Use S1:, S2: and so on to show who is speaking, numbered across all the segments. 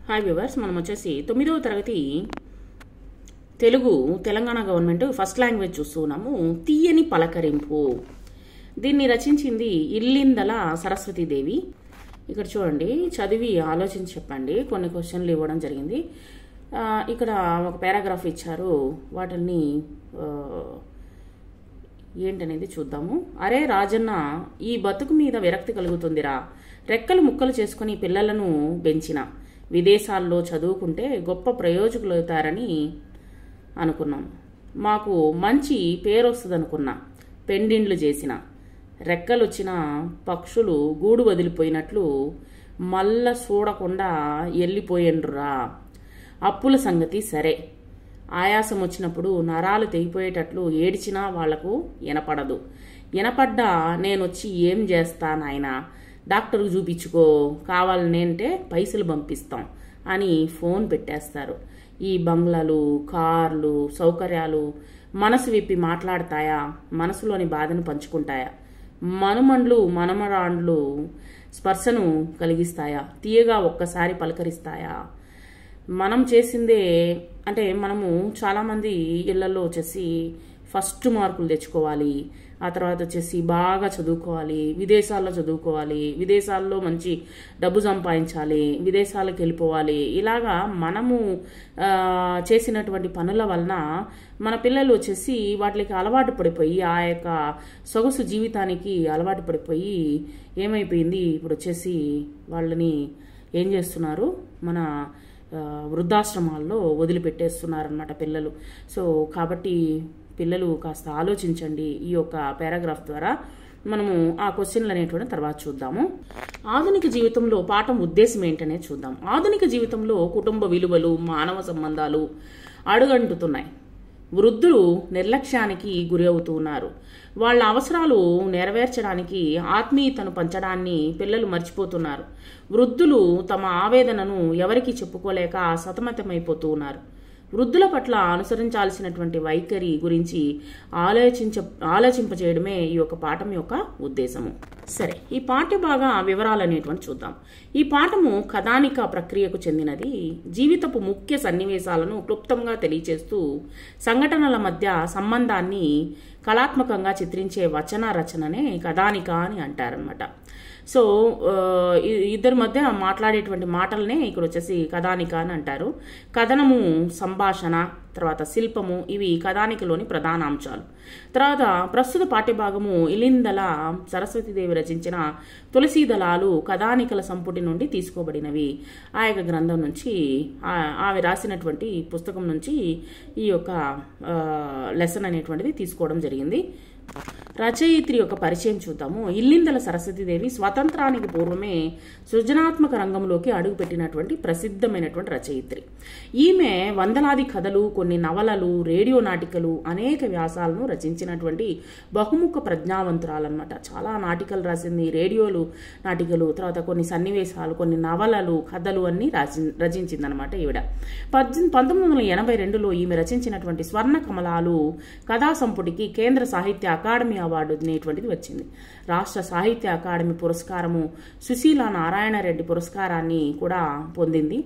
S1: Hi viewers, మనం వచ్చేసి 9వ తరగతి Telugu Telangana government first language చూస్తున్నాము. తీయని పలకరింపు. దీన్ని రచించింది ఇల్లిందల సరస్వతీదేవి. ఇక్కడ చూడండి, చదివి ఆలోచించి చెప్పండి. కొన్ని క్వశ్చన్లు ఇవ్వడం జరిగింది. ఇక్కడ ఒక పారాగ్రాఫ్ ఇచ్చారు, వాటిని ఏంటనేది చూద్దాము. అరే రాజన్న, ఈ బతుకు మీద విరక్తి కలుగుతుందిరా. రెక్కలు ముక్కలు చేసుకుని పిల్లలను పెంచిన, విదేశాల్లో చదువుకుంటే గొప్ప ప్రయోజకులవుతారని అనుకున్నాం. మాకు మంచి పేరు వస్తుంది అనుకున్నా. పెండిండ్లు చేసిన, రెక్కలొచ్చిన పక్షులు గూడు వదిలిపోయినట్లు మళ్ళా చూడకుండా వెళ్ళిపోయిండ్రురా. అప్పుల సంగతి సరే, ఆయాసం వచ్చినప్పుడు నరాలు తెగిపోయేటట్లు ఏడ్చినా వాళ్లకు వినపడదు. వినపడ్డా నేనొచ్చి ఏం చేస్తా నాయనా, డాక్టర్కు చూపించుకో, కావాలనేంటే పైసలు పంపిస్తాం అని ఫోన్ పెట్టేస్తారు. ఈ బంగ్లాలు, కార్లు, సౌకర్యాలు మనసు విప్పి మాట్లాడతాయా? మనసులోని బాధను పంచుకుంటాయా? మనుమండ్లు మనమరాండ్లు స్పర్శను కలిగిస్తాయా? తీయగా ఒక్కసారి పలకరిస్తాయా? మనం చేసిందే అంటే, మనము చాలామంది ఇళ్లలో వచ్చేసి ఫస్ట్ మార్కులు తెచ్చుకోవాలి, ఆ తర్వాత వచ్చేసి బాగా చదువుకోవాలి, విదేశాల్లో చదువుకోవాలి, విదేశాల్లో మంచి డబ్బు సంపాదించాలి, విదేశాలకు వెళ్ళిపోవాలి. ఇలాగా మనము చేసినటువంటి పనుల వలన మన పిల్లలు వచ్చేసి వాటికి అలవాటు పడిపోయి, ఆ యొక్క సొగసు జీవితానికి అలవాటు పడిపోయి ఏమైపోయింది, ఇప్పుడు వచ్చేసి వాళ్ళని ఏం చేస్తున్నారు, మన వృద్ధాశ్రమాల్లో వదిలిపెట్టేస్తున్నారన్నమాట పిల్లలు. సో కాబట్టి పిల్లలు కాస్త ఆలోచించండి. ఈ యొక్క పారాగ్రాఫ్ ద్వారా మనము ఆ క్వశ్చన్లు అనేటువంటి తర్వాత చూద్దాము. ఆధునిక జీవితంలో పాఠం ఉద్దేశం ఏంటనే చూద్దాం. ఆధునిక జీవితంలో కుటుంబ విలువలు, మానవ సంబంధాలు అడుగంటుతున్నాయి. వృద్ధులు నిర్లక్ష్యానికి గురి అవుతున్నారు. వాళ్ళ అవసరాలు నెరవేర్చడానికి ఆత్మీయతను పంచడాన్ని పిల్లలు మర్చిపోతున్నారు. వృద్ధులు తమ ఆవేదనను ఎవరికి చెప్పుకోలేక సతమతమైపోతూ ఉన్నారు. వృద్ధుల పట్ల అనుసరించాల్సినటువంటి వైఖరి గురించి ఆలోచింపజేయడమే ఈ యొక్క పాఠం యొక్క ఉద్దేశము. సరే, ఈ పాఠ్య భాగ వివరాలు అనేటువంటి చూద్దాం. ఈ పాఠము కథానిక ప్రక్రియకు చెందినది. జీవితపు ముఖ్య సన్నివేశాలను క్లుప్తంగా తెలియచేస్తూ సంఘటనల మధ్య సంబంధాన్ని కళాత్మకంగా చిత్రించే వచన రచననే కథానిక అని అంటారనమాట. సో ఇద్దరి మధ్య మాట్లాడేటువంటి మాటలనే ఇక్కడ వచ్చేసి కథానిక అని అంటారు. కథనము, సంభాషణ, తర్వాత శిల్పము, ఇవి కథానికలోని ప్రధాన అంశాలు. తర్వాత ప్రస్తుత పాఠ్యభాగము ఇల్లిందల సరస్వతీదేవి రచించిన తులసీ దళాలు కథానికల సంపుటి నుండి తీసుకోబడినవి. ఆ యొక్క గ్రంథం నుంచి, ఆమె రాసినటువంటి పుస్తకం నుంచి ఈ యొక్క లెసన్ అనేటువంటిది తీసుకోవడం జరిగింది. రచయిత్రి యొక్క పరిచయం చూద్దాము. ఇల్లిందల సరస్వతీదేవి స్వతంత్రానికి పూర్వమే సృజనాత్మక రంగంలోకి అడుగుపెట్టినటువంటి ప్రసిద్ధమైనటువంటి రచయిత్రి. ఈమె వందలాది కథలు, కొన్ని నవలలు, రేడియో నాటికలు, అనేక వ్యాసాలను రచించినటువంటి బహుముఖ ప్రజ్ఞావంతురాలన్నమాట. చాలా నాటికలు రాసింది, రేడియోలు నాటికలు, తర్వాత కొన్ని సన్నివేశాలు, కొన్ని నవలలు, కథలు అన్ని రచించిందనమాట ఈవిడ. 1982లో ఈమె రచించినటువంటి స్వర్ణ కమలాలు కథా సంపుటికి కేంద్ర సాహిత్య అకాడమీ అవార్డు అనేటువంటిది వచ్చింది. రాష్ట్ర సాహిత్య అకాడమీ పురస్కారము, సుశీల నారాయణ రెడ్డి పురస్కారాన్ని కూడా పొందింది.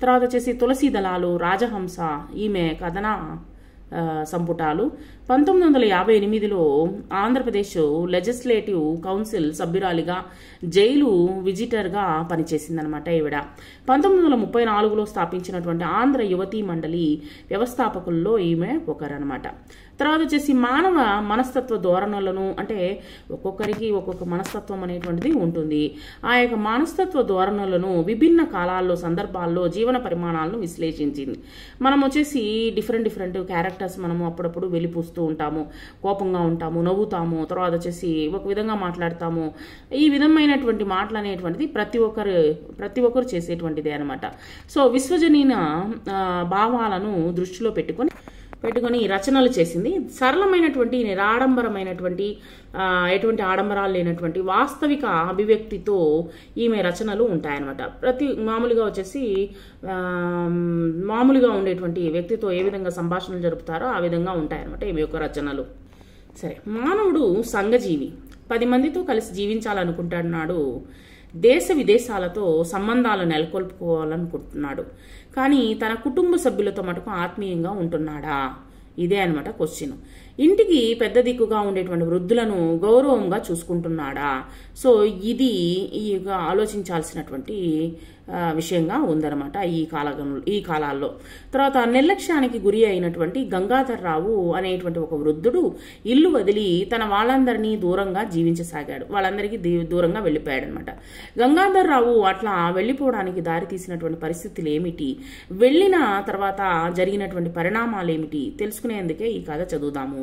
S1: తర్వాత వచ్చేసి తులసీ దళాలు, రాజహంస ఈమె కథన సంపుటాలు. 1958లో ఆంధ్రప్రదేశ్ లెజిస్లేటివ్ కౌన్సిల్ సభ్యురాలిగా, జైలు విజిటర్గా పనిచేసిందనమాట ఈవిడ. 1934లో స్థాపించినటువంటి ఆంధ్ర యువతీ మండలి వ్యవస్థాపకుల్లో ఈమె ఒకరనమాట. తర్వాత వచ్చేసి మానవ మనస్తత్వ ధోరణులను, అంటే ఒక్కొక్కరికి ఒక్కొక్క మనస్తత్వం అనేటువంటిది ఉంటుంది. ఆ యొక్క మనస్తత్వ ధోరణులను విభిన్న కాలాల్లో, సందర్భాల్లో, జీవన పరిమాణాలను విశ్లేషించింది. మనం వచ్చేసి డిఫరెంట్ క్యారెక్టర్స్ మనము అప్పుడప్పుడు వెలిపూస్తూ ఉంటాము. కోపంగా ఉంటాము, నవ్వుతాము, తర్వాత వచ్చేసి ఒక విధంగా మాట్లాడతాము. ఈ విధమైనటువంటి మాటలు అనేటువంటిది ప్రతి ఒక్కరు చేసేటువంటిదే అనమాట. సో విశ్వజనీన భావాలను దృష్టిలో పెట్టుకొని రచనలు చేసింది. సరళమైనటువంటి, నిరాడంబరమైనటువంటి, ఎటువంటి ఆడంబరాలు లేనటువంటి వాస్తవిక అభివ్యక్తితో ఈమె రచనలు ఉంటాయన్నమాట. మామూలుగా వచ్చేసి మామూలుగా ఉండేటువంటి వ్యక్తితో ఏ విధంగా సంభాషణలు జరుపుతారో ఆ విధంగా ఉంటాయన్నమాట ఈమె యొక్క రచనలు. సరే, మానవుడు సంఘజీవి. 10 మందితో కలిసి జీవించాలనుకుంటున్నాడు. దేశ విదేశాలతో సంబంధాలు నెలకొల్పుకోవాలనుకుంటున్నాడు. కానీ తన కుటుంబ సభ్యులతో మటుకు ఆత్మీయంగా ఉంటున్నాడా? ఇదే అనమాట క్వశ్చన్. ఇంటికి పెద్ద దిక్కుగా ఉండేటువంటి వృద్ధులను గౌరవంగా చూసుకుంటున్నాడా? సో ఇది ఆలోచించాల్సినటువంటి విషయంగా ఉందన్నమాట ఈ కాలాల్లో. తర్వాత నిర్లక్ష్యానికి గురి అయినటువంటి గంగాధర్రావు అనేటువంటి ఒక వృద్ధుడు ఇల్లు వదిలి తన వాళ్ళందరినీ దూరంగా జీవించసాగాడు. వాళ్ళందరికీ దూరంగా వెళ్ళిపోయాడు అనమాట. గంగాధర్రావు అట్లా వెళ్ళిపోవడానికి దారి తీసినటువంటి పరిస్థితులు ఏమిటి, వెళ్ళిన తర్వాత జరిగినటువంటి పరిణామాలు ఏమిటి తెలుసుకునేందుకే ఈ కథ చదువుదాము.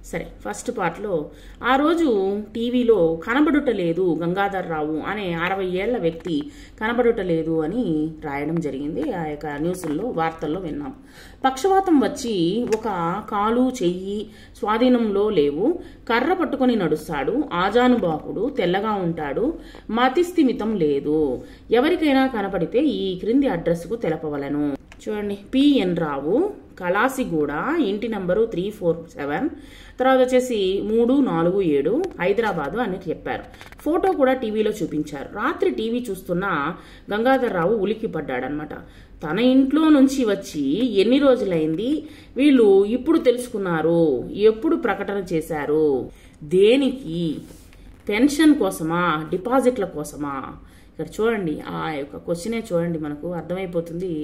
S1: సరే, ఫస్ట్ పార్ట్లో ఆ రోజు టీవీలో కనబడుటలేదు గంగాధర్రావు అనే 60 ఏళ్ల వ్యక్తి కనబడుటలేదు అని రాయడం జరిగింది. ఆ యొక్క న్యూస్ల్లో వార్తల్లో విన్నాం. పక్షవాతం వచ్చి ఒక కాలు చెయ్యి స్వాధీనంలో లేవు, కర్ర పట్టుకొని నడుస్తాడు, ఆజానుబాహుడు, తెల్లగా ఉంటాడు, మతిస్థిమితం లేదు. ఎవరికైనా కనపడితే ఈ క్రింది అడ్రస్కు తెలపవలను. చూడండి, పిఎన్ రావు, కలాసిగూడ, ఇంటి నంబరు 347, తర్వాత వచ్చేసి 347, హైదరాబాదు అని చెప్పారు. ఫోటో కూడా టీవీలో చూపించారు. రాత్రి టీవీ చూస్తున్న గంగాధర్రావు ఉలిక్కి పడ్డాడనమాట. తన ఇంట్లో నుంచి వచ్చి ఎన్ని రోజులైంది, వీళ్ళు ఇప్పుడు తెలుసుకున్నారు, ఎప్పుడు ప్రకటన చేశారు, దేనికి, పెన్షన్ కోసమా, డిపాజిట్ల కోసమా? ఇక్కడ చూడండి, ఆ యొక్క క్వశ్చనే చూడండి, మనకు అర్థమైపోతుంది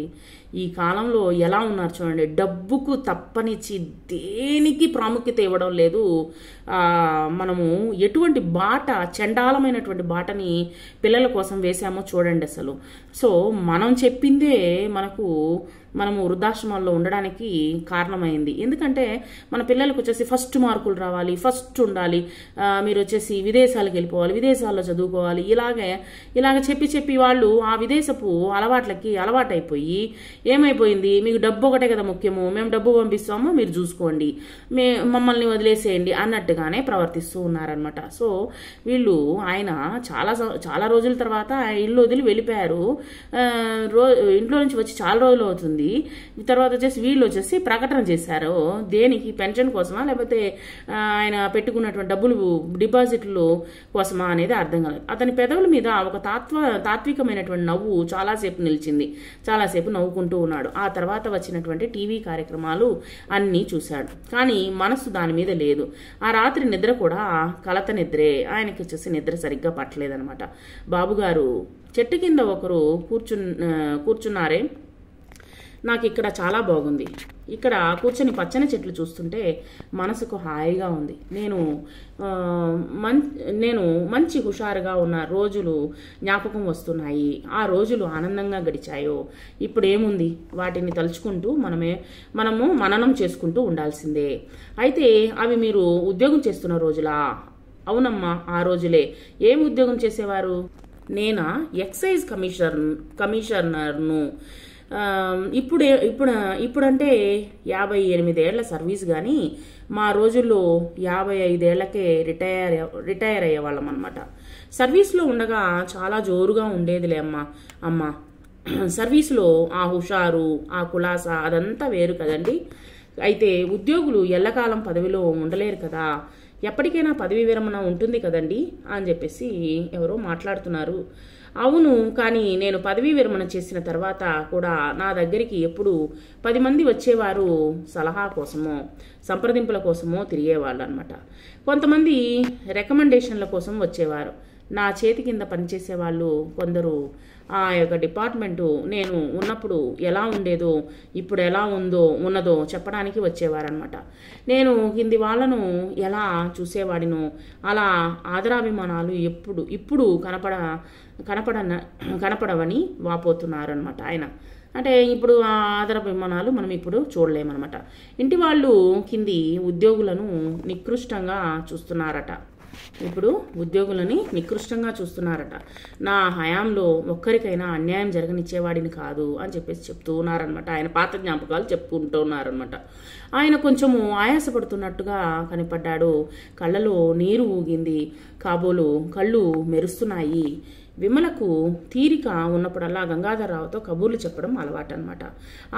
S1: ఈ కాలంలో ఎలా ఉన్నారు చూడండి. డబ్బుకు తప్పనిచ్చి దేనికి ప్రాముఖ్యత ఇవ్వడం లేదు. మనము ఎటువంటి బాట, చండాలమైనటువంటి బాటని పిల్లల కోసం వేసామో చూడండి అసలు. సో మనం చెప్పిందే మనము వృద్ధాశ్రమాల్లో ఉండడానికి కారణమైంది. ఎందుకంటే మన పిల్లలకు వచ్చేసి ఫస్ట్ మార్కులు రావాలి, ఫస్ట్ ఉండాలి, మీరు వచ్చేసి విదేశాలకు వెళ్ళిపోవాలి, విదేశాల్లో చదువుకోవాలి, ఇలాగ చెప్పి వాళ్ళు ఆ విదేశపు అలవాట్లకి అలవాటైపోయి ఏమైపోయింది, మీకు డబ్బు ఒకటే కదా ముఖ్యము, మేము డబ్బు పంపిస్తాము, మీరు చూసుకోండి, మమ్మల్ని వదిలేసేయండి అన్నట్టుగానే ప్రవర్తిస్తూ ఉన్నారనమాట. సో వీళ్ళు ఆయన చాలా రోజుల తర్వాత ఇల్లు వదిలి వెళ్ళిపోయారు. ఇంట్లో నుంచి వచ్చి చాలా రోజులు అవుతుంది. తర్వాత వచ్చేసి వీళ్ళు వచ్చేసి ప్రకటన చేశారు. దేనికి, పెన్షన్ కోసమా లేకపోతే ఆయన పెట్టుకున్నటువంటి డబ్బులు డిపాజిట్లు కోసమా అనేది అర్థం కాలేదు. అతని పెదవుల మీద ఒక తాత్వికమైనటువంటి నవ్వు చాలాసేపు నిలిచింది. చాలాసేపు నవ్వుకుంటూ ఉన్నాడు. ఆ తర్వాత వచ్చినటువంటి టీవీ కార్యక్రమాలు అన్నీ చూశాడు. కానీ మనసు దాని మీద లేదు. ఆ రాత్రి నిద్ర కూడా కలత నిద్రే. ఆయనకి వచ్చేసి నిద్ర సరిగ్గా పట్టలేదనమాట. బాబుగారు, చెట్టు కింద ఒకరు కూర్చున్నారే, నాకు ఇక్కడ చాలా బాగుంది, ఇక్కడ కూర్చొని పచ్చని చెట్లు చూస్తుంటే మనసుకు హాయిగా ఉంది, నేను మంచి హుషారుగా ఉన్న రోజులు జ్ఞాపకం వస్తున్నాయి, ఆ రోజులు ఆనందంగా గడిచాయో, ఇప్పుడు ఏముంది, వాటిని తలుచుకుంటూ మనము మననం చేసుకుంటూ ఉండాల్సిందే. అయితే అవి మీరు ఉద్యోగం చేస్తున్న రోజులా? అవునమ్మా, ఆ రోజులే. ఏం ఉద్యోగం చేసేవారు? నేనా ఎక్సైజ్ కమిషనర్ను. ఇప్పుడంటే 58 ఏళ్ల సర్వీస్, కానీ మా రోజుల్లో 55 ఏళ్లకే రిటైర్ అయ్యేవాళ్ళం అనమాట. సర్వీస్లో ఉండగా చాలా జోరుగా ఉండేదిలే అమ్మ. సర్వీస్లో ఆ హుషారు, ఆ కులాస అదంతా వేరు కదండి. అయితే ఉద్యోగులు ఎల్లకాలం పదవిలో ఉండలేరు కదా, ఎప్పటికైనా పదవి విరమణ ఉంటుంది కదండి అని చెప్పేసి ఎవరో మాట్లాడుతున్నారు. అవును, కానీ నేను పదవీ విరమణ చేసిన తర్వాత కూడా నా దగ్గరికి ఎప్పుడు 10 మంది వచ్చేవారు. సలహా కోసమో సంప్రదింపుల కోసమో తిరిగేవాళ్ళు అనమాట. కొంతమంది రికమెండేషన్ల కోసం వచ్చేవారు. నా చేతి కింద పనిచేసేవాళ్ళు కొందరు ఆ యొక్క డిపార్ట్మెంటు నేను ఉన్నప్పుడు ఎలా ఉండేదో, ఇప్పుడు ఎలా ఉన్నదో చెప్పడానికి వచ్చేవారనమాట. నేను కింది వాళ్ళను ఎలా చూసేవాడినో అలా ఆదరాభిమానాలు ఇప్పుడు కనపడవని వాపోతున్నారనమాట ఆయన. అంటే ఇప్పుడు ఆ ఆదరాభిమానాలు మనం ఇప్పుడు చూడలేమన్నమాట. ఇంటి వాళ్ళు కింది ఉద్యోగులను నికృష్టంగా చూస్తున్నారట. నా హయాంలో ఒక్కరికైనా అన్యాయం జరగనిచ్చేవాడిని కాదు అని చెప్పేసి చెప్తూ ఉన్నారనమాట. ఆయన పాత జ్ఞాపకాలు చెప్పుకుంటూ ఉన్నారనమాట. ఆయన కొంచెము ఆయాసపడుతున్నట్టుగా కనిపడ్డాడు. కళ్ళలో నీరు ఊగింది, కాబోలు కళ్ళు మెరుస్తున్నాయి. విమలకు తీరిక ఉన్నప్పుడల్లా గంగాధర్రావుతో కబూర్లు చెప్పడం అలవాటు అనమాట.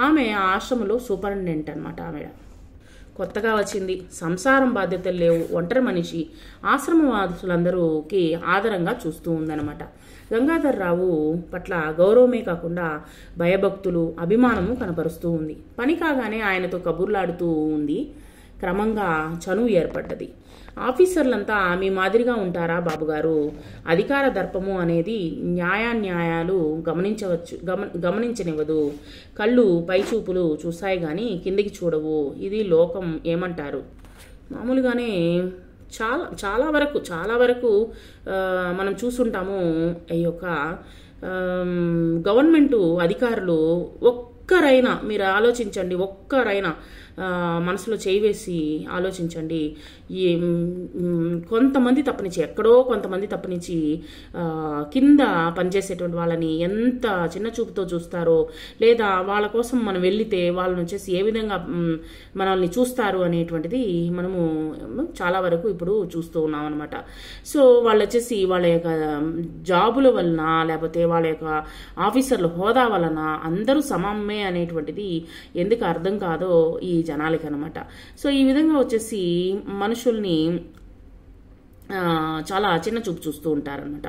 S1: ఆమె ఆ ఆశ్రమంలో సూపరింటెండెంట్ అనమాట. ఆమె కొత్తగా వచ్చింది, సంసారం బాధ్యతలు లేవు, ఒంటరి మనిషి, ఆశ్రమవాసులందరూకి ఆదరంగా చూస్తూ ఉందన్నమాట. గంగాధర్రావు పట్ల గౌరవమే కాకుండా భయభక్తులు, అభిమానము కనపరుస్తూ ఉంది. పని కాగానే ఆయనతో కబుర్లాడుతూ ఉంది. క్రమంగా చనువు ఏర్పడ్డది. ఆఫీసర్లంతా మీ మాదిరిగా ఉంటారా బాబుగారు? అధికార దర్పము అనేది న్యాయాన్యాయాలు గమనించనివ్వదు. కళ్ళు పైచూపులు చూస్తాయి గాని కిందికి చూడవు. ఇది లోకం ఏమంటారు? మామూలుగానే చాలా వరకు మనం చూసుంటాము. ఈ యొక్క గవర్నమెంటు అధికారులు ఒక్కరైనా మీరు ఆలోచించండి, ఒక్కరైనా మనసులో చేయి వేసి ఆలోచించండి. ఈ కొంతమంది తప్పనించి, ఎక్కడో కొంతమంది తప్పనించి కింద పనిచేసేటువంటి వాళ్ళని ఎంత చిన్న చూపుతో చూస్తారో, లేదా వాళ్ళ కోసం మనం వెళ్లితే వాళ్ళని వచ్చేసి ఏ విధంగా మనల్ని చూస్తారు అనేటువంటిది మనము చాలా వరకు ఇప్పుడు చూస్తూ ఉన్నాం అనమాట. సో వాళ్ళు వచ్చేసి వాళ్ళ యొక్క జాబుల వలన, లేకపోతే వాళ్ళ యొక్క ఆఫీసర్ల హోదా వలన అందరూ సమానమే అనేటువంటిది ఎందుకు అర్థం కాదో ఈ జనాలకి అనమాట. సో ఈ విధంగా వచ్చేసి మనుషుల్ని చాలా చిన్న చూపు చూస్తూ ఉంటారనమాట.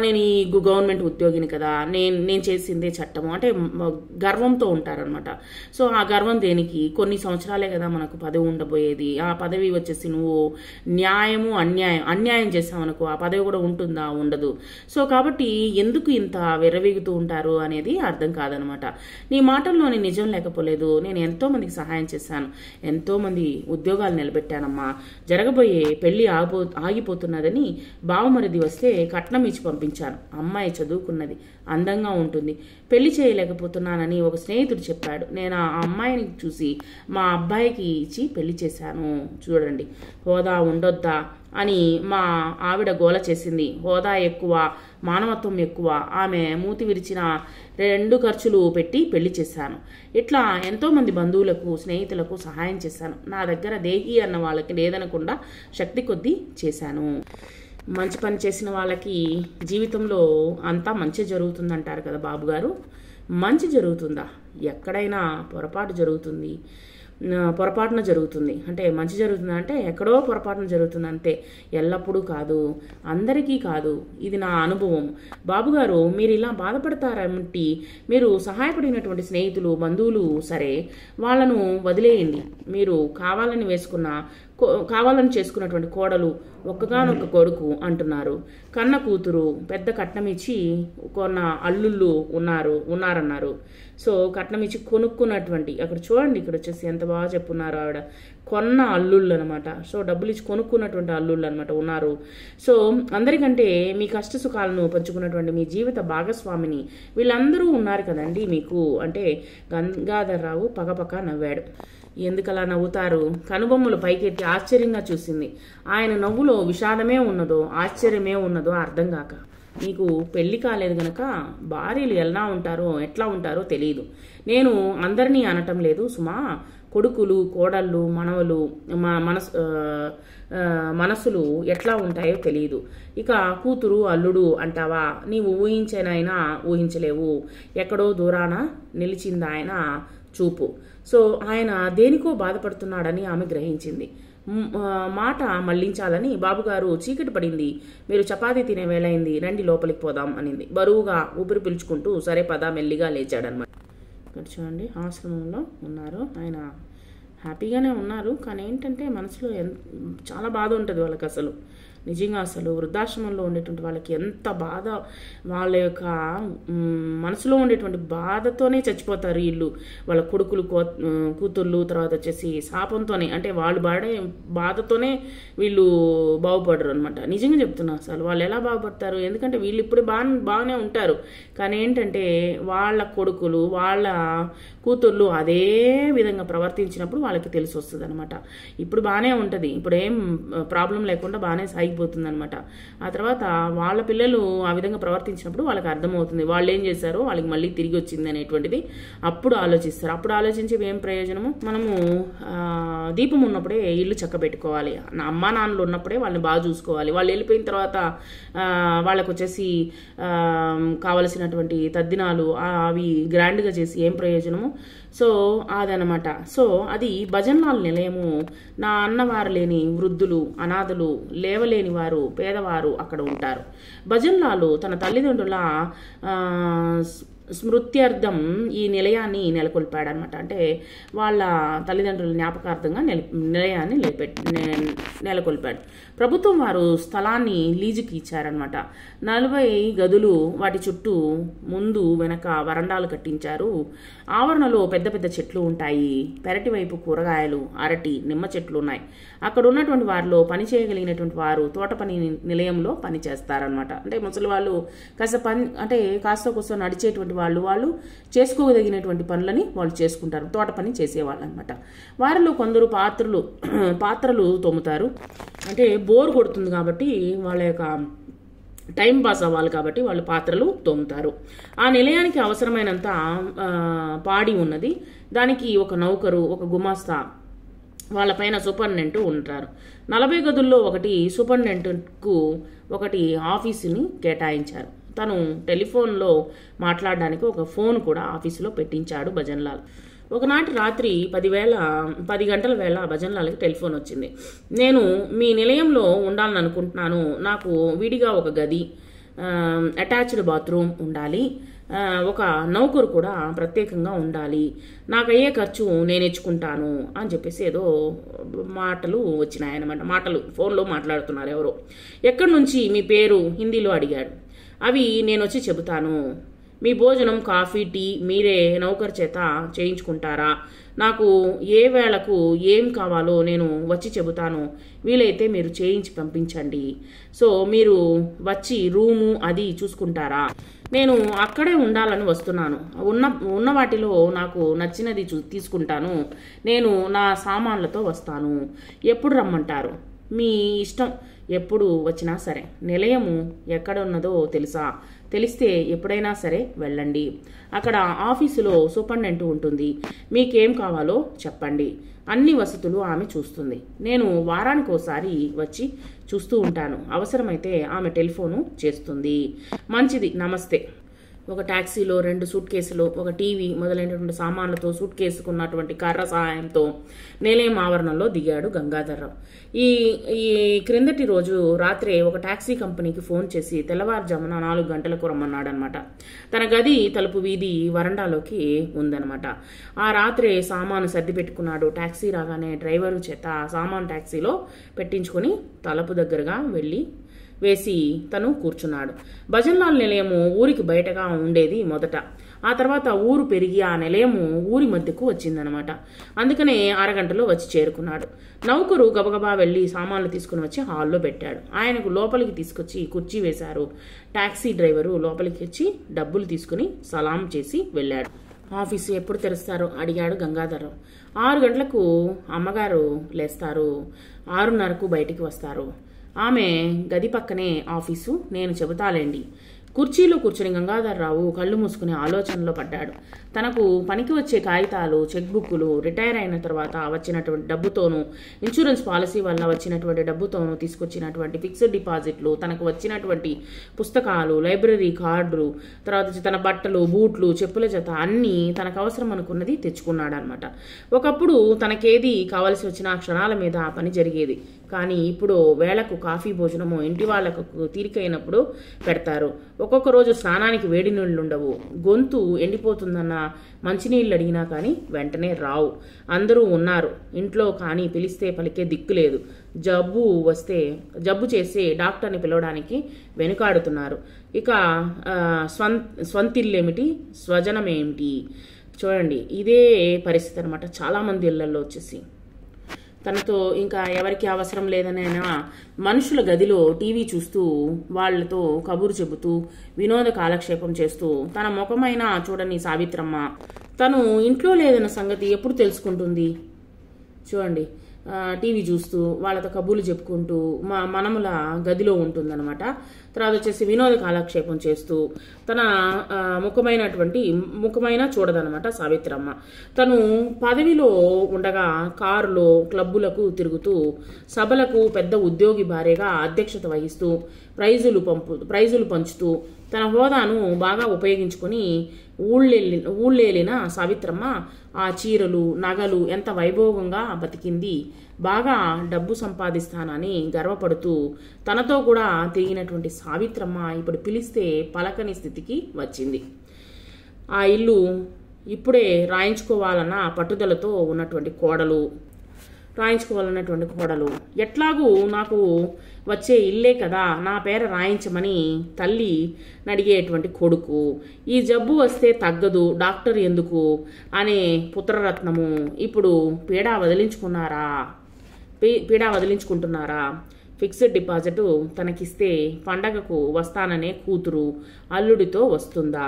S1: నేను ఈ గవర్నమెంట్ ఉద్యోగిని కదా, నేను చేసిందే చట్టము అంటే గర్వంతో ఉంటారనమాట. సో ఆ గర్వం దేనికి? కొన్ని సంవత్సరాలే కదా మనకు పదవి ఉండబోయేది. ఆ పదవి వచ్చేసి నువ్వు న్యాయము అన్యాయం చేసావనుకో ఆ పదవి కూడా ఉంటుందా? ఉండదు. సో కాబట్టి ఎందుకు ఇంత విర్రవీగుతూ ఉంటారు అనేది అర్థం కాదనమాట. నీ మాటల్లోని నిజం లేకపోలేదు. నేను ఎంతో మందికి సహాయం చేశాను, ఎంతో మంది ఉద్యోగాలు నిలబెట్టానమ్మా. జరగబోయే పెళ్లి ఆగిపోతున్నదని బావమరిది వస్తే కట్నం ఇచ్చి పంపించాను. అమ్మాయి చదువుకున్నది, అందంగా ఉంటుంది, పెళ్లి చేయలేకపోతున్నానని ఒక స్నేహితుడు చెప్పాడు. నేను ఆ అమ్మాయిని చూసి మా అబ్బాయికి ఇచ్చి పెళ్లి చేశాను. చూడండి, హోదా ఉండొద్దా అని మా ఆవిడ గోల చేసింది. హోదా ఎక్కువ, మానవత్వం ఎక్కువ. ఆమె మూతి విరిచిన 2 ఖర్చులు పెట్టి పెళ్లి చేశాను. ఇట్లా ఎంతో మంది బంధువులకు, స్నేహితులకు సహాయం చేశాను. నా దగ్గర దేహి అన్న వాళ్ళకి లేదనకుండా శక్తి కొద్దీ చేశాను. మంచి పని చేసిన వాళ్ళకి జీవితంలో అంతా మంచి జరుగుతుందంటారు కదా బాబుగారు. మంచి జరుగుతుందా? ఎక్కడైనా పొరపాటున జరుగుతుంది. అంటే మంచి జరుగుతుందా అంటే ఎక్కడో పొరపాటున జరుగుతుంది అంతే, ఎల్లప్పుడూ కాదు, అందరికీ కాదు. ఇది నా అనుభవం. బాబుగారు మీరు ఇలా బాధపడతారంటే మీరు సహాయపడినటువంటి స్నేహితులు, బంధువులు సరే వాళ్ళను వదిలేయండి. మీరు కావాలని చేసుకున్నటువంటి కోడలు, ఒక్కగానొక్క కొడుకు అంటున్నారు. కన్న కూతురు, పెద్ద కట్నం ఇచ్చి కొన్న అల్లుళ్ళు ఉన్నారన్నారు. సో కట్నం ఇచ్చి కొనుక్కున్నటువంటి, అక్కడ చూడండి, ఇక్కడ వచ్చేసి ఎంత బాగా చెప్పున్నారు ఆవిడ, కొన్న అల్లుళ్ళు అనమాట. సో డబ్బులు ఇచ్చి కొనుక్కున్నటువంటి అల్లుళ్ళు అనమాట ఉన్నారు. సో అందరికంటే మీ కష్ట సుఖాలను పంచుకున్నటువంటి మీ జీవిత భాగస్వామిని వీళ్ళందరూ ఉన్నారు కదండి మీకు అంటే. గంగాధర్రావు పగపక నవ్వాడు. ఎందుకలా నవ్వుతారు? కనుబొమ్మలు పైకెత్తి ఆశ్చర్యంగా చూసింది. ఆయన నవ్వులో విషాదమే ఉన్నదో ఆశ్చర్యమే ఉన్నదో అర్థం కాక. నీకు పెళ్లి కాలేదు గనక భార్యలు ఎట్లా ఉంటారో తెలియదు. నేను అందరినీ అనటం లేదు సుమా. కొడుకులు, కోడళ్ళు, మనవలు మనసులు ఎట్లా ఉంటాయో తెలియదు. ఇక కూతురు, అల్లుడు అంటావా? నీవు ఊహించేనైనా ఊహించలేవు. ఎక్కడో దూరాన నిలిచింది ఆయన చూపు. సో ఆయన దేనికో బాధపడుతున్నాడని ఆమె గ్రహించింది. మాట మళ్లించాలని, బాబుగారు చీకటి పడింది, మీరు చపాతీ తినే వేళయింది, రండి లోపలికి పోదాం అనింది. బరువుగా ఊపిరి పీల్చుకుంటూ సరే పద మెల్లిగా లేచాడనమాట. ఇక్కడ చూడండి, ఆశ్రమంలో ఉన్నారు ఆయన. హ్యాపీగానే ఉన్నారు, కానీ ఏంటంటే మనసులో చాలా బాధ ఉంటుంది వాళ్ళకి. అసలు నిజంగా అసలు వృద్ధాశ్రమంలో ఉండేటువంటి వాళ్ళకి ఎంత బాధ, వాళ్ళ యొక్క మనసులో ఉండేటువంటి బాధతోనే చచ్చిపోతారు వీళ్ళు. వాళ్ళ కొడుకులు, కూతుర్లు, తర్వాత వచ్చేసి శాపంతోనే, అంటే వాళ్ళు బాధతోనే వీళ్ళు బాగుపడరు అనమాట. నిజంగా చెప్తున్నా, అసలు వాళ్ళు ఎలా బాగుపడతారు? ఎందుకంటే వీళ్ళు ఇప్పుడు బాగానే ఉంటారు, కానీ ఏంటంటే వాళ్ళ కొడుకులు, వాళ్ళ కూతుర్లు అదే విధంగా ప్రవర్తించినప్పుడు వాళ్ళకి తెలిసి వస్తుంది అనమాట. ఇప్పుడు బాగానే ఉంటుంది, ఇప్పుడు ఏం ప్రాబ్లం లేకుండా బాగానే సాగిపోతుంది. అయిపోతుందన్నమాట. ఆ తర్వాత వాళ్ళ పిల్లలు ఆ విధంగా ప్రవర్తించినప్పుడు వాళ్ళకి అర్థమవుతుంది వాళ్ళు ఏం చేశారో వాళ్ళకి మళ్ళీ తిరిగి వచ్చింది అనేటువంటిది. అప్పుడు ఆలోచిస్తారు. అప్పుడు ఆలోచించి ఏం ప్రయోజనము? మనము దీపం ఉన్నప్పుడే ఇల్లు చక్కబెట్టుకోవాలి. అమ్మా నాన్నలు ఉన్నప్పుడే వాళ్ళని బాగా చూసుకోవాలి. వాళ్ళు వెళ్ళిపోయిన తర్వాత వాళ్ళకు వచ్చేసి కావలసినటువంటి తద్దినాలు అవి గ్రాండ్గా చేసి ఏం ప్రయోజనము? సో అదనమాట. సో అది భజన్లాల్ నిలయము. నా అన్నవారు లేని వృద్ధులు, అనాథలు, లేవలేని వారు, పేదవారు అక్కడ ఉంటారు. భజన్లాలు తన తల్లిదండ్రుల స్మృత్యర్థం ఈ నిలయాన్ని నెలకొల్పాడనమాట. అంటే వాళ్ళ తల్లిదండ్రుల జ్ఞాపకార్థంగా నిలయాన్ని నెలకొల్పాడు. ప్రభుత్వం వారు స్థలాన్ని లీజుకి ఇచ్చారనమాట. 40 గదులు, వాటి చుట్టూ ముందు వెనక వరండాలు కట్టించారు. ఆవరణలో పెద్ద పెద్ద చెట్లు ఉంటాయి. పెరటి వైపు కూరగాయలు, అరటి, నిమ్మ చెట్లు ఉన్నాయి. అక్కడ ఉన్నటువంటి వారిలో పని చేయగలిగినటువంటి వారు తోట పని నిలయంలో పని చేస్తారనమాట. అంటే ముసలి వాళ్ళు కాస్త కోస్త నడిచేటువంటి వాళ్ళు చేసుకోదగినటువంటి పనులని వాళ్ళు చేసుకుంటారు. తోట పని చేసేవాళ్ళు అనమాట. వారిలో కొందరు పాత్రలు తోముతారు. అంటే బోర్ కొడుతుంది కాబట్టి వాళ్ళ యొక్క టైం పాస్ అవ్వాలి కాబట్టి వాళ్ళు పాత్రలు తోముతారు. ఆ నిలయానికి అవసరమైనంత పాడి ఉన్నది. దానికి ఒక నౌకరు, ఒక గుమాస్తా, వాళ్ళపైన సూపరింటెండెంట్ ఉంటారు. 40 గదుల్లో ఒకటి సూపరింటెండెంట్కు ఒకటి ఆఫీసుని కేటాయించారు. తను టెలిఫోన్లో మాట్లాడడానికి ఒక ఫోన్ కూడా ఆఫీసులో పెట్టించాడు భజన్లాల్. ఒకనాటి రాత్రి 10 గంటల వేళ భజన్లాల్కి టెలిఫోన్ వచ్చింది. నేను మీ నిలయంలో ఉండాలని అనుకుంటున్నాను. నాకు విడిగా ఒక గది, అటాచ్డ్ బాత్రూమ్ ఉండాలి. ఒక నౌకరు కూడా ప్రత్యేకంగా ఉండాలి. నాకు అయ్యే ఖర్చు నేను ఇచ్చుకుంటాను అని చెప్పేసి ఏదో మాటలు వచ్చినాయన్నమాట. మాటలు ఫోన్లో మాట్లాడుతున్నారు ఎవరో. ఎక్కడి నుంచి మీ పేరు హిందీలో అడిగాడు. అవి నేను వచ్చి చెబుతాను. మీ భోజనం, కాఫీ, టీ మీరే నౌకర్ చేత చేయించుకుంటారా? నాకు ఏ వేళకు ఏం కావాలో నేను వచ్చి చెబుతాను. వీలైతే మీరు చేయించి పంపించండి. సో మీరు వచ్చి రూము అది చూసుకుంటారా? నేను అక్కడే ఉండాలని వస్తున్నాను. ఉన్న వాటిలో నాకు నచ్చినది తీసుకుంటాను. నేను నా సామాన్లతో వస్తాను. ఎప్పుడు రమ్మంటారు? మీ ఇష్టం. ఎప్పుడు వచ్చినా సరే. నిలయము ఎక్కడ ఉన్నదో తెలుసా? తెలిస్తే ఎప్పుడైనా సరే వెళ్ళండి. అక్కడ ఆఫీసులో సూపరింటెండెంట్ ఉంటుంది. మీకేం కావాలో చెప్పండి. అన్ని వసతులు ఆమె చూస్తుంది. నేను వారానికి ఒకసారి వచ్చి చూస్తూ ఉంటాను. అవసరమైతే ఆమె టెలిఫోను చేస్తుంది. మంచిది, నమస్తే. ఒక టాక్సీలో 2 సూట్ కేసులు, ఒక టీవీ మొదలైనటువంటి సామాన్లతో సూట్ కేసుకున్నటువంటి కర్ర సహాయంతో నిలయం ఆవరణలో దిగాడు గంగాధర్రావు. ఈ క్రిందటి రోజు రాత్రే ఒక టాక్సీ కంపెనీకి ఫోన్ చేసి తెల్లవారుజామున 4 గంటలకు రమ్మన్నాడనమాట. తన గది తలుపు వీధి వరండాలోకి ఉందనమాట. ఆ రాత్రే సామాను సర్ది పెట్టుకున్నాడు. టాక్సీ రాగానే డ్రైవరు చేత సామాను టాక్సీలో పెట్టించుకొని తలుపు దగ్గరగా వేసి తను కూర్చున్నాడు. భజన్లాల్ నిలయము ఊరికి బయటగా ఉండేది మొదట. ఆ తర్వాత ఊరు పెరిగి ఆ నిలయము ఊరి మధ్యకు వచ్చిందనమాట. అందుకనే అరగంటలో వచ్చి చేరుకున్నాడు. నౌకరు గబగబా వెళ్లి సామాన్లు తీసుకుని వచ్చి హాల్లో పెట్టాడు. ఆయనకు లోపలికి తీసుకొచ్చి కుర్చీ వేశారు. టాక్సీ డ్రైవరు లోపలికి వచ్చి డబ్బులు తీసుకుని సలాం చేసి వెళ్ళాడు. ఆఫీసు ఎప్పుడు తెరుస్తారు అడిగాడు గంగాధర్రావు. 6 గంటలకు అమ్మగారు లేస్తారు. 6:30కు బయటికి వస్తారు. ఆమె గది పక్కనే ఆఫీసు. నేను చెబుతాలేండి. కుర్చీలో కూర్చుని గంగాధర్రావు కళ్ళు మూసుకుని ఆలోచనలో పడ్డాడు. తనకు పనికి వచ్చే కాగితాలు, చెక్ బుక్కులు, రిటైర్ అయిన తర్వాత వచ్చినటువంటి డబ్బుతోనూ, ఇన్సూరెన్స్ పాలసీ వల్ల వచ్చినటువంటి డబ్బుతోనూ తీసుకొచ్చినటువంటి ఫిక్స్డ్ డిపాజిట్లు, తనకు వచ్చినటువంటి పుస్తకాలు, లైబ్రరీ కార్డులు, తర్వాత తన బట్టలు, బూట్లు, చెప్పుల జత అన్నీ తనకు అవసరం అనుకున్నది తెచ్చుకున్నాడు అనమాట. ఒకప్పుడు తనకేది కావలసి వచ్చిన క్షణాల మీద ఆ పని జరిగేది. కానీ ఇప్పుడు వేళకు కాఫీ భోజనము ఇంటి వాళ్లకు తీరికైనప్పుడు పెడతారు. ఒక్కొక్క రోజు స్నానానికి వేడి నీళ్లు ఉండవు. గొంతు ఎండిపోతుందన్న మంచినీళ్ళు అడిగినా కానీ వెంటనే రావు. అందరూ ఉన్నారు ఇంట్లో, కానీ పిలిస్తే పలికే దిక్కు లేదు. జబ్బు చేసే డాక్టర్ని పిలవడానికి వెనుకాడుతున్నారు. ఇక స్వంతిల్లేమిటి, స్వజనమేమిటి? చూడండి, ఇదే పరిస్థితి అనమాట చాలామంది ఇళ్లలో వచ్చేసి. తనతో ఇంకా ఎవరికి అవసరం లేదనైనా మనుషుల గదిలో టీవీ చూస్తూ వాళ్లతో కబురు చెబుతూ వినోద కాలక్షేపం చేస్తూ తన ముఖమైన చూడని సావిత్రమ్మ తను ఇంట్లో లేదన్న సంగతి ఎప్పుడు తెలుసుకుంటుంది? చూడండి, టీవీ చూస్తూ వాళ్ళతో కబుర్లు చెప్పుకుంటూ మనముల గదిలో ఉంటుందన్నమాట. తర్వాత వచ్చేసి వినోద కాలక్షేపం చేస్తూ తన ముఖమైన చూడదనమాట సావిత్రమ్మ. తను పదవిలో ఉండగా కారులో క్లబ్బులకు తిరుగుతూ సభలకు పెద్ద ఉద్యోగి భార్యగా అధ్యక్షత వహిస్తూ ప్రైజులు పంచుతూ తన హోదాను బాగా ఉపయోగించుకొని ఊళ్ళేలిన సావిత్రమ్మ ఆ చీరలు నగలు ఎంత వైభోగంగా బతికింది. బాగా డబ్బు సంపాదిస్తానని గర్వపడుతూ తనతో కూడా తిరిగినటువంటి సావిత్రమ్మ ఇప్పుడు పిలిస్తే పలకని స్థితికి వచ్చింది. ఆ ఇల్లు ఇప్పుడే రాయించుకోవాలన్న పట్టుదలతో ఉన్నటువంటి కోడలు ఎట్లాగూ నాకు వచ్చే ఇల్లే కదా, నా పేర రాయించమని తల్లి నడిగేటువంటి కొడుకు, ఈ జబ్బు వస్తే తగ్గదు డాక్టర్ ఎందుకు అనే పుత్రరత్నము ఇప్పుడు పీడా వదిలించుకుంటున్నారా? ఫిక్స్డ్ డిపాజిట్ తనకిస్తే పండగకు వస్తాననే కూతురు అల్లుడితో వస్తుందా?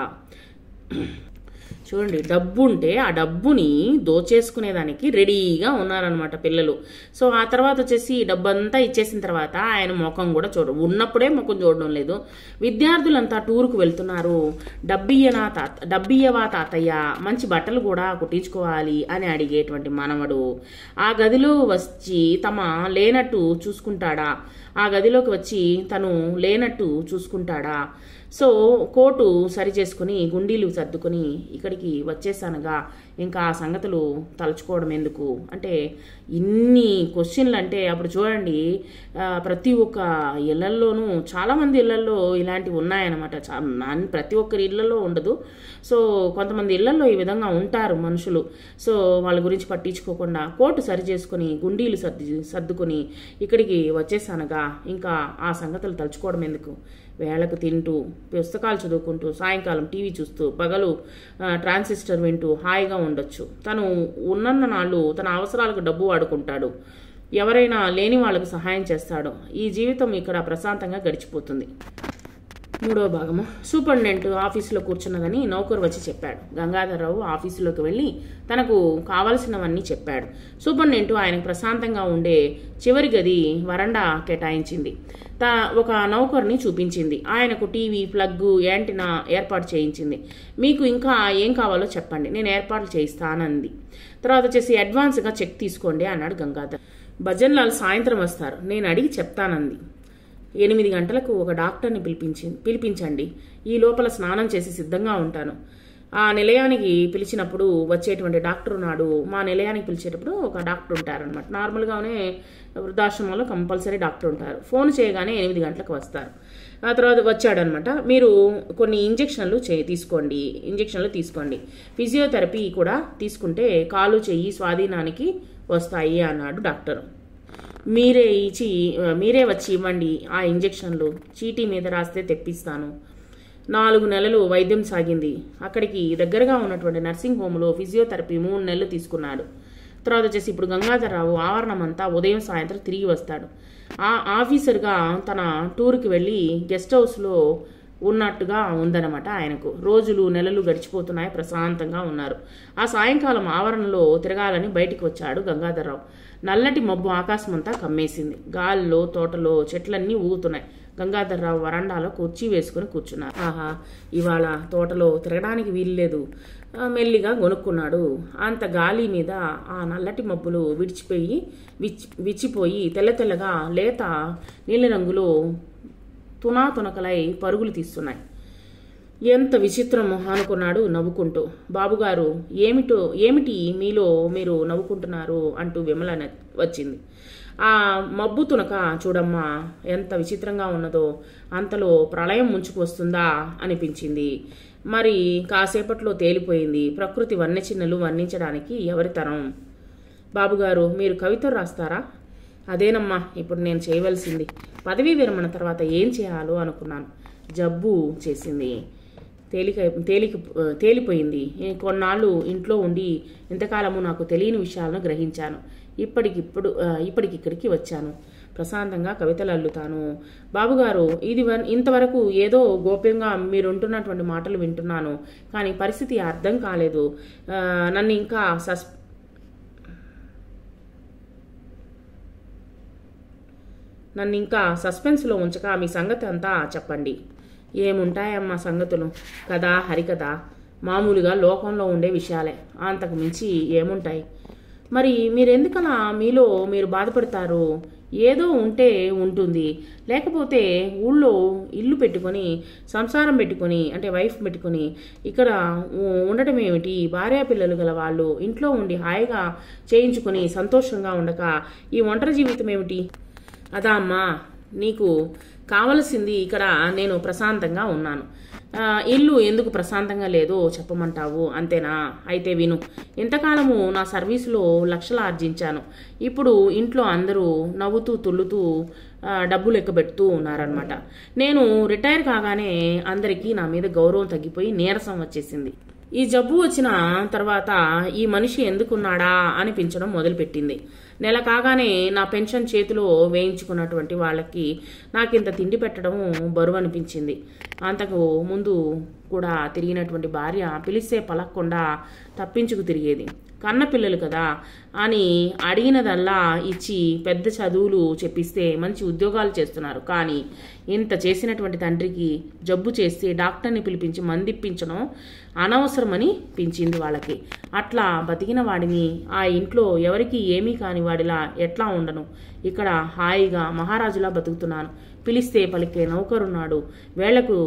S1: చూడండి, డబ్బు ఉంటే ఆ డబ్బుని దోచేసుకునేదానికి రెడీగా ఉన్నారనమాట పిల్లలు. సో ఆ తర్వాత వచ్చేసి డబ్బంతా ఇచ్చేసిన తర్వాత ఆయన ముఖం కూడా ఉన్నప్పుడే ముఖం చూడడం లేదు. విద్యార్థులంతా టూర్కు వెళ్తున్నారు. డబ్బియ్యవా తాతయ్య, మంచి బట్టలు కూడా కుట్టించుకోవాలి అని అడిగేటువంటి మనవడు ఆ గదిలో వచ్చి ఆ గదిలోకి వచ్చి తను లేనట్టు చూసుకుంటాడా? సో కోటు సరి చేసుకుని గుండీలు సర్దుకొని ఇక్కడికి వచ్చేసానుగా, ఇంకా ఆ సంగతులు తలుచుకోవడం ఎందుకు అంటే ఇన్ని క్వశ్చన్లు. అంటే అప్పుడు చూడండి, ప్రతి ఒక్క ఇళ్లల్లోనూ చాలామంది ఇళ్లల్లో ఇలాంటివి ఉన్నాయన్నమాట. ప్రతి ఒక్కరి ఇళ్లలో ఉండదు. సో కొంతమంది ఇళ్లలో ఈ విధంగా ఉంటారు మనుషులు. సో వాళ్ళ గురించి పట్టించుకోకుండా కోటు సరి చేసుకుని గుండీలు సర్దుకొని ఇక్కడికి వచ్చేసానుగా, ఇంకా ఆ సంగతులు తలుచుకోవడం ఎందుకు? వేళకు తింటూ పుస్తకాలు చదువుకుంటూ సాయంకాలం టీవీ చూస్తూ పగలు ట్రాన్సిస్టర్ వింటూ హాయిగా ఉండొచ్చు. తను ఉన్నన్న నాళ్ళు తన అవసరాలకు డబ్బు వాడుకుంటాడు. ఎవరైనా లేని వాళ్ళకు సహాయం చేస్తాడు. ఈ జీవితం ఇక్కడ ప్రశాంతంగా గడిచిపోతుంది. 3వ భాగము. సూపరింటెండెంట్ ఆఫీసులో కూర్చున్నదని నౌకరు వచ్చి చెప్పాడు. గంగాధరరావు ఆఫీసులోకి వెళ్ళి తనకు కావలసినవన్నీ చెప్పాడు. సూపరింటెండెంట్ ఆయనకు ప్రశాంతంగా ఉండే చివరి గది వరండా కేటాయించింది. ఒక నౌకర్ని చూపించింది. ఆయనకు టీవీ, ప్లగ్, యాంటీనా ఏర్పాటు చేయించింది. మీకు ఇంకా ఏం కావాలో చెప్పండి, నేను ఏర్పాట్లు చేయిస్తానంది. తర్వాత వచ్చేసి అడ్వాన్స్గా చెక్ తీసుకోండి అన్నాడు గంగాధర్. భజన్లాల్ సాయంత్రం వస్తారు, నేను అడిగి చెప్తానంది. 8 గంటలకు ఒక డాక్టర్ని పిలిపించండి. ఈ లోపల స్నానం చేసి సిద్ధంగా ఉంటాను. ఆ నిలయానికి పిలిచినప్పుడు వచ్చేటువంటి డాక్టర్ ఉన్నాడు. మా నిలయానికి పిలిచేటప్పుడు ఒక డాక్టర్ ఉంటారనమాట. నార్మల్గానే వృద్ధాశ్రమంలో కంపల్సరీ డాక్టర్ ఉంటారు. ఫోన్ చేయగానే 8 గంటలకు వస్తారు. ఆ తర్వాత వచ్చాడనమాట. మీరు కొన్ని ఇంజెక్షన్లు తీసుకోండి. ఫిజియోథెరపీ కూడా తీసుకుంటే కాలు చెయ్యి స్వాధీనానికి వస్తాయి అన్నాడు డాక్టర్. మీరే వచ్చి ఇవ్వండి ఆ ఇంజెక్షన్లు, చీటీ మీద రాస్తే తెప్పిస్తాను. 4 నెలలు వైద్యం సాగింది. అక్కడికి దగ్గరగా ఉన్నటువంటి నర్సింగ్ హోమ్లో ఫిజియోథెరపీ 3 నెలలు తీసుకున్నాడు. తర్వాత వచ్చేసి ఇప్పుడు గంగాధరరావు ఆవరణమంతా ఉదయం సాయంత్రం తిరిగి వస్తాడు. ఆ ఆఫీసర్గా తన టూర్కి వెళ్ళి గెస్ట్ హౌస్లో ఉన్నట్టుగా ఉందన్నమాట. ఆయనకు రోజులు నెలలు గడిచిపోతున్నాయి. ప్రశాంతంగా ఉన్నారు. ఆ సాయంకాలం ఆవరణలో తిరగాలని బయటికి వచ్చాడు గంగాధరరావు. నల్లటి మబ్బు ఆకాశమంతా కమ్మేసింది. గాల్లో తోటలో చెట్లన్నీ ఊగుతున్నాయి. గంగాధరరావు వరండాలో కుర్చీ వేసుకుని కూర్చున్నారు. ఆహా, ఇవాళ తోటలో తిరగడానికి వీల్లేదు. మెల్లిగా గొనుక్కున్నాడు. అంత గాలి మీద ఆ నల్లటి మబ్బులు విచ్చిపోయి తెల్లగా లేత నీలిరంగులో తునాతునకలై పరుగులు తీస్తున్నాయి. ఎంత విచిత్రము అనుకున్నాడు నవ్వుకుంటూ. బాబుగారు, ఏమిటి మీలో మీరు నవ్వుకుంటున్నారు అంటూ విమల వచ్చింది. ఆ మబ్బు తునక చూడమ్మా ఎంత విచిత్రంగా ఉన్నదో, అంతలో ప్రళయం ముంచుకు వస్తుందా అనిపించింది. మరి కాసేపట్లో తేలిపోయింది. ప్రకృతి వన్యచిన్నలు వర్ణించడానికి ఎవరి తరం? బాబుగారు, మీరు కవితలు రాస్తారా? అదేనమ్మా ఇప్పుడు నేను చేయవలసింది. పదవీ విరమణ తర్వాత ఏం చేయాలో అనుకున్నాను. జబ్బు చేసింది, తేలిపోయింది. కొన్నాళ్ళు ఇంట్లో ఉండి ఇంతకాలము నాకు తెలియని విషయాలను గ్రహించాను. ఇప్పటికిక్కడికి వచ్చాను. ప్రశాంతంగా కవితలు అల్లుతాను. బాబుగారు, ఇంతవరకు ఏదో గోప్యంగా మీరుంటున్నటువంటి మాటలు వింటున్నాను, కానీ పరిస్థితి అర్థం కాలేదు. నన్ను ఇంకా నన్ను ఇంకా సస్పెన్స్లో ఉంచక మీ సంగతి అంతా చెప్పండి. ఏముంటాయమ్మా సంగతులు, కథ హరికథ, మామూలుగా లోకంలో ఉండే విషయాలే, అంతకు మించి ఏముంటాయి. మరి మీరెందుకలా మీలో మీరు బాధపడతారు? ఏదో ఉంటే ఉంటుంది, లేకపోతే ఊళ్ళో ఇల్లు పెట్టుకొని సంసారం పెట్టుకొని అంటే వైఫ్ పెట్టుకొని ఇక్కడ ఉండటం ఏమిటి? భార్యా పిల్లలు గల వాళ్ళు ఇంట్లో ఉండి హాయిగా చేయించుకొని సంతోషంగా ఉండక ఈ ఒంటరి జీవితం ఏమిటి? అదా అమ్మా, నీకు కావలసింది ఇక్కడ నేను ప్రశాంతంగా ఉన్నాను. ఇల్లు ఎందుకు ప్రశాంతంగా లేదో చెప్పమంటావు, అంతేనా? అయితే విను. ఇంతకాలము నా సర్వీసులో లక్షలు ఆర్జించాను. ఇప్పుడు ఇంట్లో అందరూ నవ్వుతూ తుల్లుతూ డబ్బులు ఎక్కబెడుతూ ఉన్నారనమాట. నేను రిటైర్ కాగానే అందరికీ నా మీద గౌరవం తగ్గిపోయి నీరసం వచ్చేసింది. ఈ జబ్బు వచ్చిన తర్వాత ఈ మనిషి ఎందుకున్నాడా అనిపించడం మొదలుపెట్టింది. నెల కాగానే నా పెన్షన్ చేతిలో వేయించుకున్నటువంటి వాళ్ళకి నాకింత తిండి పెట్టడం బరువు అనిపించింది. అంతకు ముందు కూడా తిరిగినటువంటి భార్య పిలిస్తే పలక్కుండా తప్పించుకు తిరిగేది. కన్న పిల్లలు కదా అని అడిగినదల్లా ఇచ్చి పెద్ద చదువులు చెప్పిస్తే మంచి ఉద్యోగాలు చేస్తున్నారు. కానీ ఇంత చేసినటువంటి తండ్రికి జబ్బు చేస్తే డాక్టర్ని పిలిపించి మందిప్పించడం అనవసరమని పించింది వాళ్ళకి. అట్లా బతికిన వాడిని ఆ ఇంట్లో ఎవరికి ఏమీ కాని వాడిలా ఎట్లా ఉండను? ఇక్కడ హాయిగా మహారాజులా బతుకుతున్నాను. పిలిస్తే పలికే నౌకరున్నాడు, వేళ్లకు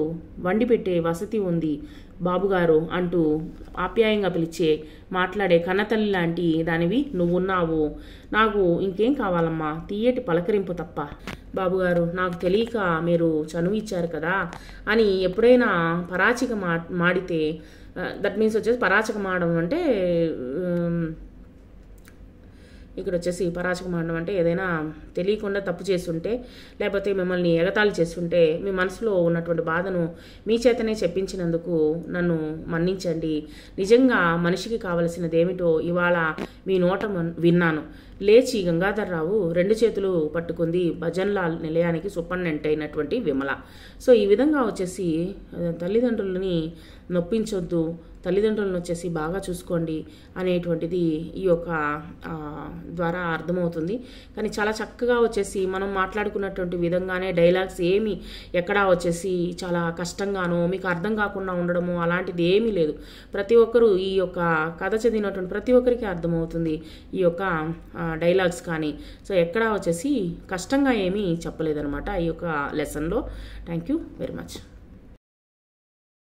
S1: వండి పెట్టే వసతి ఉంది బాబుగారు అంటూ ఆప్యాయంగా పిలిచే మాట్లాడే కన్నతల్లి లాంటి దానివి నువ్వున్నావు. నాకు ఇంకేం కావాలమ్మా, తీయటి పలకరింపు తప్ప. బాబుగారు, నాకు తెలియక మీరు చనువు ఇచ్చారు కదా అని ఎప్పుడైనా పరాచిక మాడితే, దట్ మీన్స్ వచ్చేసి పరాచక మాడడం అంటే ఇక్కడ వచ్చేసి పరాచకం ఆడడం అంటే ఏదైనా తెలియకుండా తప్పు చేస్తుంటే లేకపోతే మిమ్మల్ని ఎగతాళి చేస్తుంటే మీ మనసులో ఉన్నటువంటి బాధను మీ చేతనే చెప్పించినందుకు నన్ను మన్నించండి. నిజంగా మనిషికి కావలసినది ఏమిటో ఇవాళ మీ నోట విన్నాను. లేచి గంగాధర్రావు 2 చేతులు పట్టుకుంది భజన్లాల్ నిలయానికి సూపరింటెండెంట్ అయినటువంటి విమల. సో ఈ విధంగా వచ్చేసి తల్లిదండ్రులని నొప్పించొద్దు, తల్లిదండ్రులను వచ్చేసి బాగా చూసుకోండి అనేటువంటిది ఈ యొక్క ద్వారా అర్థమవుతుంది. కానీ చాలా చక్కగా వచ్చేసి మనం మాట్లాడుకున్నటువంటి విధంగానే డైలాగ్స్ ఏమి ఎక్కడా వచ్చేసి చాలా కష్టంగానో మీకు అర్థం కాకుండా ఉండడము అలాంటిది ఏమీ లేదు. ప్రతి ఒక్కరూ ఈ యొక్క కథ చదివినటువంటి ప్రతి ఒక్కరికి అర్థమవుతుంది ఈ యొక్క డైలాగ్స్ కానీ. సో ఎక్కడా వచ్చేసి కష్టంగా ఏమీ చెప్పలేదన్నమాట ఈ యొక్క లెసన్లో. Thank you very much.